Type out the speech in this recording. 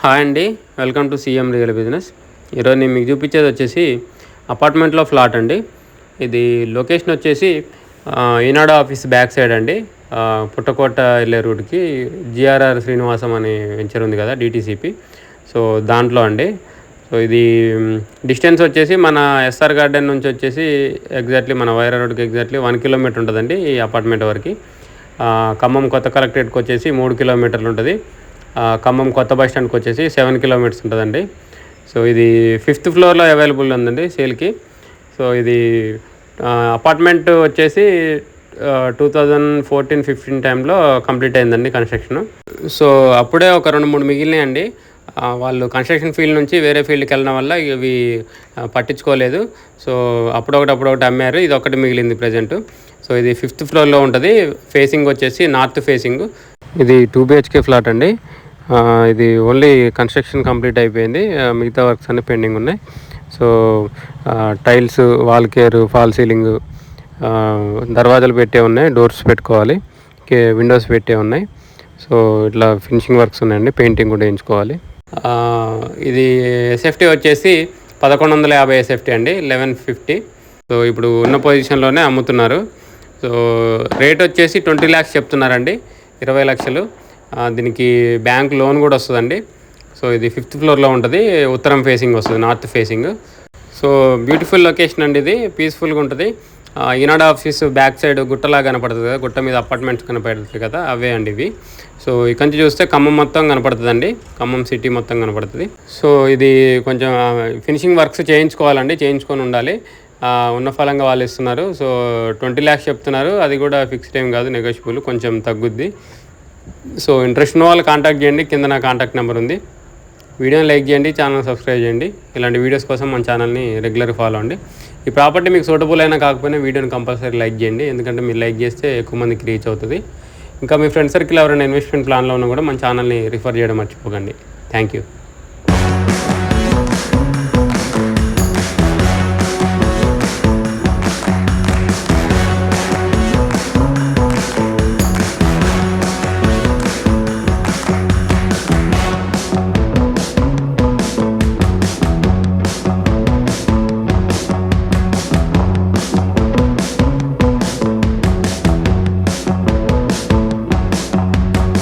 Hi అండి, welcome to CM real business. ఈరోజు నేను మీకు చూపించేది వచ్చేసి అపార్ట్మెంట్లో ఫ్లాట్ అండి. ఇది లొకేషన్ వచ్చేసి ఈనాడు ఆఫీస్ బ్యాక్ సైడ్ అండి. పుట్టకోట వెళ్ళే రూట్కి జిఆర్ఆర్ శ్రీనివాసం అనే వెంచర్ ఉంది కదా, డిటీసీపీ. సో దాంట్లో అండి. సో ఇది డిస్టెన్స్ వచ్చేసి మన ఎస్ఆర్ గార్డెన్ నుంచి వచ్చేసి ఎగ్జాక్ట్లీ మన వైరా రోడ్కి ఎగ్జాక్ట్లీ 1 కిలోమీటర్ ఉంటుందండి ఈ అపార్ట్మెంట్ వరకు. ఖమ్మం కొత్త కలెక్టరేట్కి వచ్చేసి 3 కిలోమీటర్లు ఉంటుంది. ఖమ్మం కొత్త బస్ స్టాండ్కి వచ్చేసి 7 కిలోమీటర్స్ ఉంటుందండి. సో ఇది 5th ఫ్లోర్లో అవైలబుల్ ఉందండి సేల్కి. సో ఇది అపార్ట్మెంట్ వచ్చేసి 2014-15 టైంలో కంప్లీట్ అయిందండి కన్స్ట్రక్షన్. సో అప్పుడే ఒక 2-3 మిగిలినాయండి. వాళ్ళు కన్స్ట్రక్షన్ ఫీల్డ్ నుంచి వేరే ఫీల్డ్కి వెళ్ళడం వల్ల ఇవి పట్టించుకోలేదు. సో అప్పుడొకటి అమ్మారు. ఇది ఒకటి మిగిలింది ప్రజెంట్. సో ఇది 5th ఫ్లోర్లో ఉంటుంది. ఫేసింగ్ వచ్చేసి నార్త్ ఫేసింగ్. ఇది 2 BHK ఫ్లాట్ అండి. ఇది ఓన్లీ కన్స్ట్రక్షన్ కంప్లీట్ అయిపోయింది, మిగతా వర్క్స్ అన్నీ పెండింగ్ ఉన్నాయి. So tiles, wall care, fall ceiling, దర్వాజాలు పెట్టే ఉన్నాయి, డోర్స్ పెట్టుకోవాలి, విండోస్ పెట్టే ఉన్నాయి. సో ఇట్లా ఫినిషింగ్ వర్క్స్ ఉన్నాయండి, పెయింటింగ్ కూడా వేయించుకోవాలి. ఇది ఎస్ఎఫ్టీ వచ్చేసి 1150 ఎస్ఎఫ్టీ అండి, 1150. సో ఇప్పుడు ఉన్న పొజిషన్లోనే అమ్ముతున్నారు. సో రేట్ వచ్చేసి 20 lakhs చెప్తున్నారండి, 20 లక్షలు. దీనికి బ్యాంక్ లోన్ కూడా వస్తుందండి. సో ఇది 5th ఫ్లోర్లో ఉంటుంది, ఉత్తరం ఫేసింగ్ వస్తుంది, north facing. So beautiful location అండి, ఇది పీస్ఫుల్గా ఉంటుంది. ఈనాడు ఆఫీస్ బ్యాక్ సైడ్ గుట్టలా కనపడుతుంది కదా, గుట్ట మీద అపార్ట్మెంట్స్ కనపడుతుంది కదా, అవే అండి ఇవి. సో ఇక్కడ నుంచి చూస్తే ఖమ్మం మొత్తం కనపడుతుందండి, ఖమ్మం సిటీ మొత్తం కనపడుతుంది. సో ఇది కొంచెం ఫినిషింగ్ వర్క్స్ చేయించుకొని ఉండాలి. ఉన్న ఫలంగా వాళ్ళు ఇస్తున్నారు. సో 20 lakhs చెప్తున్నారు, అది కూడా ఫిక్స్డ్ ఏం కాదు, నెగోషియబుల్, కొంచెం తగ్గుద్ది. సో ఇంట్రెస్ట్ ఉన్న వాళ్ళు కాంటాక్ట్ చేయండి, కింద నా కాంటాక్ట్ నెంబర్ ఉంది. వీడియోని లైక్ చేయండి, ఛానల్ సబ్స్క్రైబ్ చేయండి. ఇలాంటి వీడియోస్ కోసం మన ఛానల్ని రెగ్యులర్గా ఫాలో అవ్వండి. ఈ ప్రాపర్టీ మీకు సూటబుల్ అయినా కాకపోయినా వీడియోని కంపల్సరీ లైక్ చేయండి, ఎందుకంటే మీరు లైక్ చేస్తే ఎక్కువ మందికి రీచ్ అవుతుంది. ఇంకా మీ ఫ్రెండ్ సర్కిల్ ఎవరైనా ఇన్వెస్ట్మెంట్ ప్లాన్లో ఉన్నా కూడా మన ఛానల్ని రిఫర్ చేయడం మర్చిపోకండి. Thank you.